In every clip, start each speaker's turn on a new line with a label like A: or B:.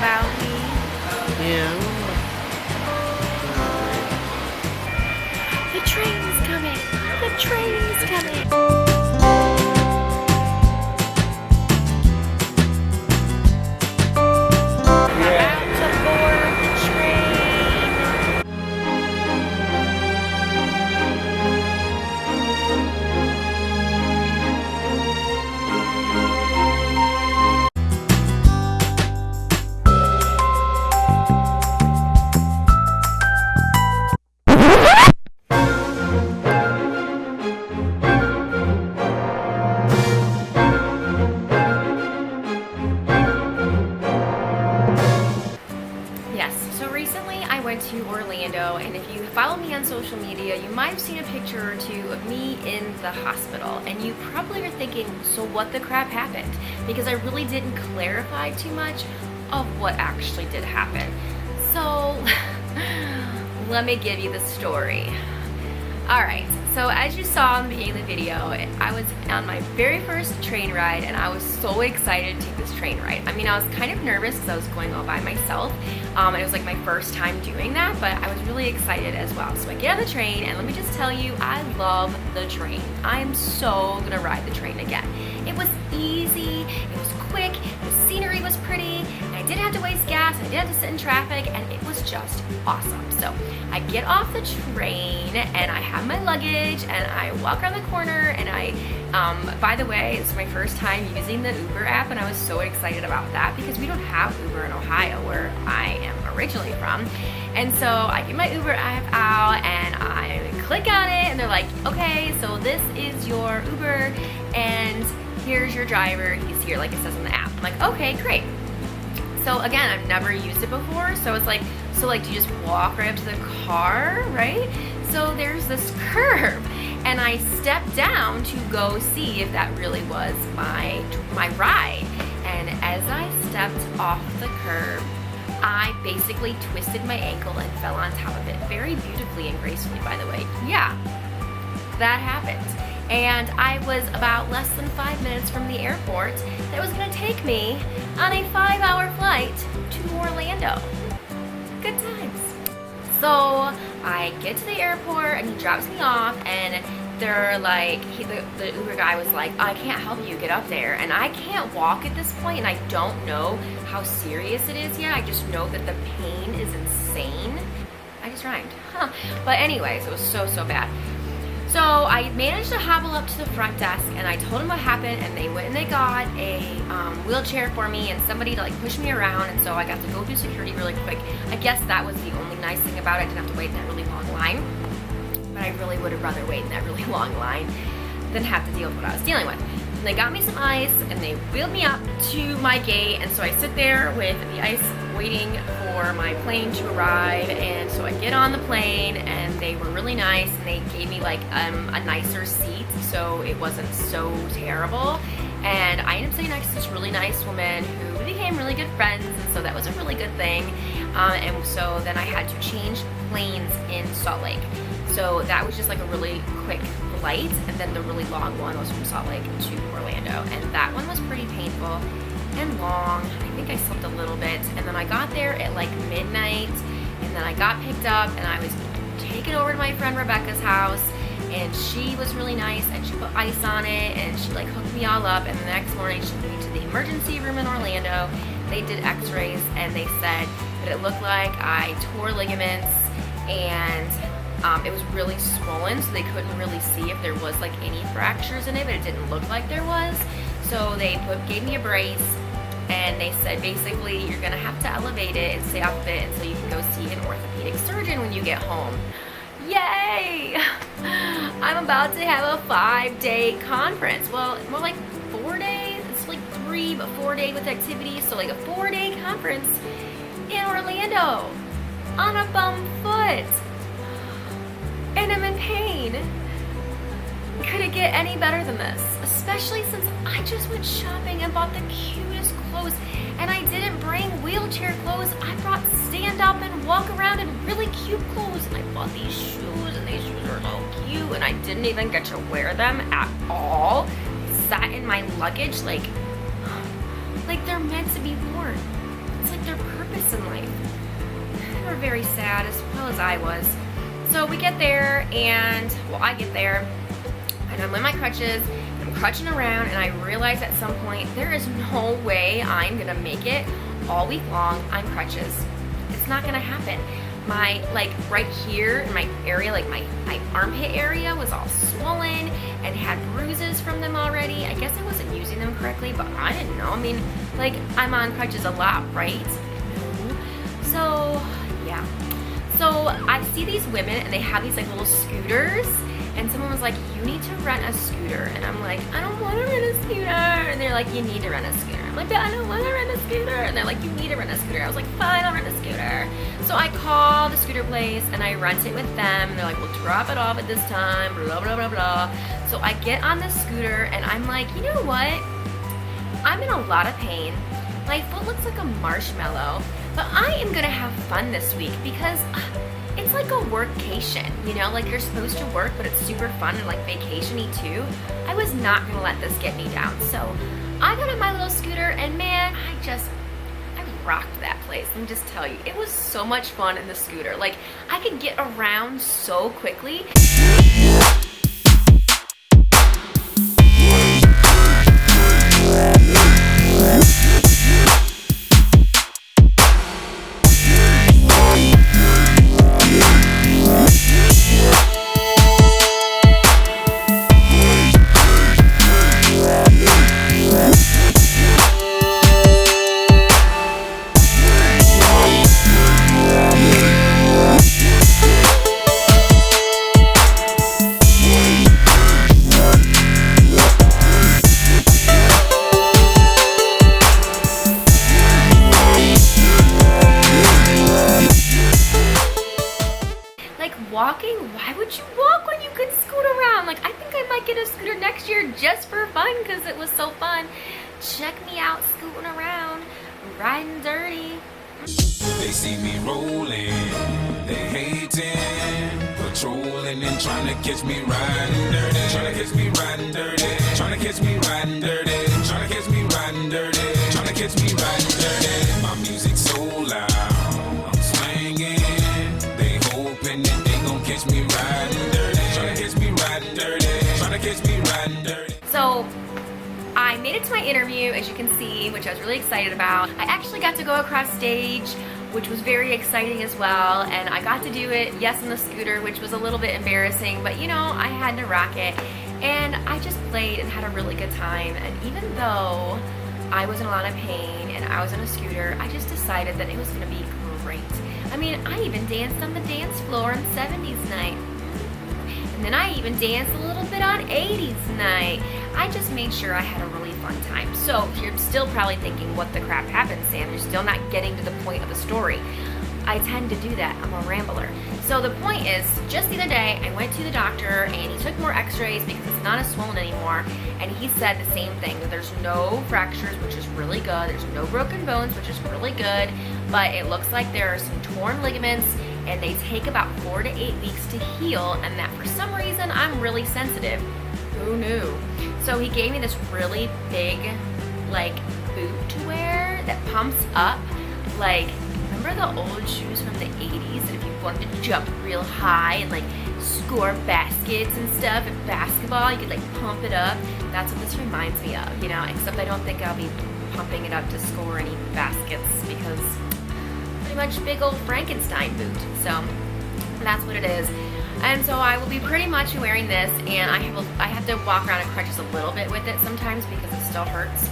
A: about me?
B: Yeah.
A: The train's coming! The train's coming! About to board the train! Yes, so recently I went to Orlando, and if you follow me on social media, you might have seen a picture or two of me in the hospital, and you probably are thinking, so what the crap happened? Because I really didn't clarify too much of what actually did happen. So let me give you the story. Alright, so as you saw in the beginning of the video, I was on my very first train ride, and I was so excited to take this train ride. I mean, I was kind of nervous because I was going all by myself. It was like my first time doing that, but I was really excited as well. So I get on the train, and let me just tell you, I love the train. I'm so gonna ride the train again. It was easy, it was quick, the scenery was pretty, and I didn't have to waste gas, I didn't have to sit in traffic, and it was just awesome. So I get off the train, and I have my luggage, and I walk around the corner, and by the way, it's my first time using the Uber app, and I was so excited about that because we don't have Uber in Ohio, where I am originally from. And so I get my Uber app out, and I click on it, and they're like, okay, so this is your Uber, and here's your driver, he's here, like it says in the app. I'm like, okay, great. So again, I've never used it before, so it's like, do you just walk right up to the car, right? So there's this curb, and I stepped down to go see if that really was my ride. And as I stepped off the curb, I basically twisted my ankle and fell on top of it, very beautifully and gracefully, by the way. Yeah, that happened. And I was about less than 5 minutes from the airport that was gonna take me on a 5-hour flight to Orlando. Good times. So I get to the airport, and he drops me off, and they're like, the Uber guy was like, I can't help you get up there, and I can't walk at this point, and I don't know how serious it is yet. I just know that the pain is insane. I just rhymed, huh? But anyways, it was so bad. So I managed to hobble up to the front desk, and I told them what happened, and they went and they got a wheelchair for me and somebody to like push me around, and so I got to go through security really quick. I guess that was the only nice thing about it. I didn't have to wait in that really long line, but I really would have rather wait in that really long line than have to deal with what I was dealing with. And they got me some ice, and they wheeled me up to my gate, and so I sit there with the ice waiting for my plane to arrive. And so I get on the plane, and they were really nice, and they gave me like a nicer seat, so it wasn't so terrible. And I ended up sitting next to this really nice woman who we became really good friends, and so that was a really good thing. And so then I had to change planes in Salt Lake. So that was just like a really quick flight, and then the really long one was from Salt Lake to Orlando, and that one was pretty painful and long. I think I slept a little bit, and then I got there at like midnight, and then I got picked up, and I was taken over to my friend Rebecca's house, and she was really nice, and she put ice on it, and she like hooked me all up, and the next morning she took me to the emergency room in Orlando. They did x-rays, and they said that it looked like I tore ligaments, and it was really swollen, so they couldn't really see if there was like any fractures in it, but it didn't look like there was. So they gave me a brace, and they said basically you're gonna have to elevate it and stay off of it until you can go see an orthopedic surgeon when you get home. Yay! I'm about to have a 5-day conference. Well, more like 4 days. It's like 3, but 4 days with activities. So like a 4-day conference in Orlando on a bum foot. And I'm in pain. Could it get any better than this? Especially since I just went shopping and bought the cutest clothes, and I didn't bring wheelchair clothes. I brought stand up and walk around in really cute clothes, and I bought these shoes, and these shoes are so cute, and I didn't even get to wear them at all. Sat in my luggage like they're meant to be worn. It's like they're very sad, as well as I was. So we get there, and, well, I get there, and I'm in my crutches, I'm crutching around, and I realize at some point there is no way I'm gonna make it all week long on crutches. It's not gonna happen. My, like, right here in my area, like my armpit area was all swollen and had bruises from them already. I guess I wasn't using them correctly, but I didn't know. I mean, like, I'm on crutches a lot, right? No. So, yeah. So I see these women and they have these like little scooters, and someone was like, you need to rent a scooter. And I'm like, I don't want to rent a scooter. And they're like, you need to rent a scooter. I'm like, but I don't want to rent a scooter. And they're like, you need to rent a scooter. I was like, fine, I'll rent a scooter. So I call the scooter place and I rent it with them. And they're like, we'll drop it off at this time, blah, blah, blah, blah. So I get on the scooter and I'm like, you know what? I'm in a lot of pain. My foot looks like a marshmallow, but I am gonna have fun this week because it's like a workcation, you know, like you're supposed to work, but it's super fun and like vacation-y too. I was not gonna let this get me down. So I got on my little scooter and man, I rocked that place. Let me just tell you, it was so much fun in the scooter. Like I could get around so quickly. Walking? Why would you walk when you could scoot around? Like, I think I might get a scooter next year just for fun because it was so fun. Check me out scooting around, riding dirty.
B: They see me rolling, they hating, patrolling and trying to catch me riding dirty. Trying to catch me riding dirty. Trying to catch me riding dirty. Trying to catch me riding dirty. Trying to catch me riding dirty. My music's so loud, I'm swinging. They hoping that they gon' catch me riding dirty. Trying to catch me riding dirty. Trying to catch me riding dirty.
A: So I made it to my interview, as you can see, which I was really excited about. I actually got to go across stage, which was very exciting as well, and I got to do it, yes, on the scooter, which was a little bit embarrassing, but you know, I had to rock it, and I just played and had a really good time. And even though I was in a lot of pain and I was on a scooter, I just decided that it was gonna be great. I mean, I even danced on the dance floor on 70s night. And then I even danced a little bit on 80s night. I just made sure I had a really fun time. So you're still probably thinking, what the crap happened, Sam? You're still not getting to the point of the story. I tend to do that. I'm a rambler. So the point is, just the other day, I went to the doctor and he took more x-rays because it's not as swollen anymore. And he said the same thing, that there's no fractures, which is really good. There's no broken bones, which is really good. But it looks like there are some torn ligaments and they take about 4 to 8 weeks to heal, and that for some reason I'm really sensitive. Who knew? So he gave me this really big, like, boot to wear that pumps up. Like, remember the old shoes from the 80s that if you wanted to jump real high and like score baskets and stuff at basketball, you could like pump it up? That's what this reminds me of, you know, except I don't think I'll be pumping it up to score any baskets because pretty much big old Frankenstein boot. So that's what it is. And so I will be pretty much wearing this, and I have to walk around in crutches a little bit with it sometimes because it still hurts,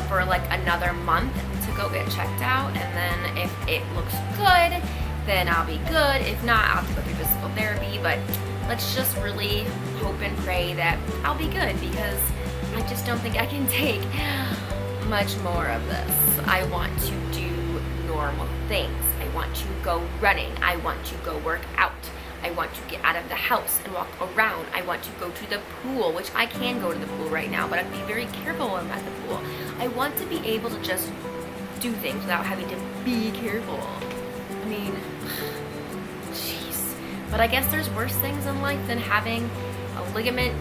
A: for like another month to go get checked out. And then if it looks good, then I'll be good. If not, I'll have to go through physical therapy. But let's just really hope and pray that I'll be good, because I just don't think I can take much more of this. I want to do normal things. I want to go running. I want to go work out. I want to get out of the house and walk around. I want to go to the pool, which I can go to the pool right now, but I'd be very careful when I'm at the pool. I want to be able to just do things without having to be careful. I mean, jeez. But I guess there's worse things in life than having a ligament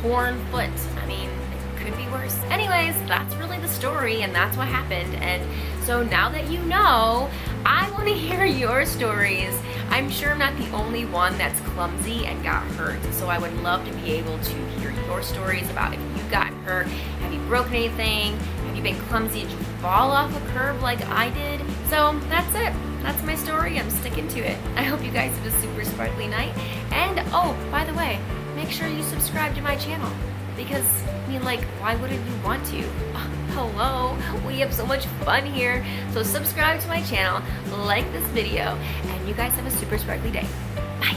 A: torn foot. I mean, it could be worse. Anyways, that's really the story, and that's what happened. And so now that you know, I want to hear your stories. I'm sure I'm not the only one that's clumsy and got hurt, so I would love to be able to hear your stories about if you got hurt. Have you broken anything? Have you been clumsy? Did you fall off a curb like I did? So that's it. That's my story. I'm sticking to it. I hope you guys have a super sparkly night. And oh, by the way, make sure you subscribe to my channel. Because, I mean, like, why wouldn't you want to? Hello, we have so much fun here. So subscribe to my channel, like this video, and you guys have a super sparkly day. Bye.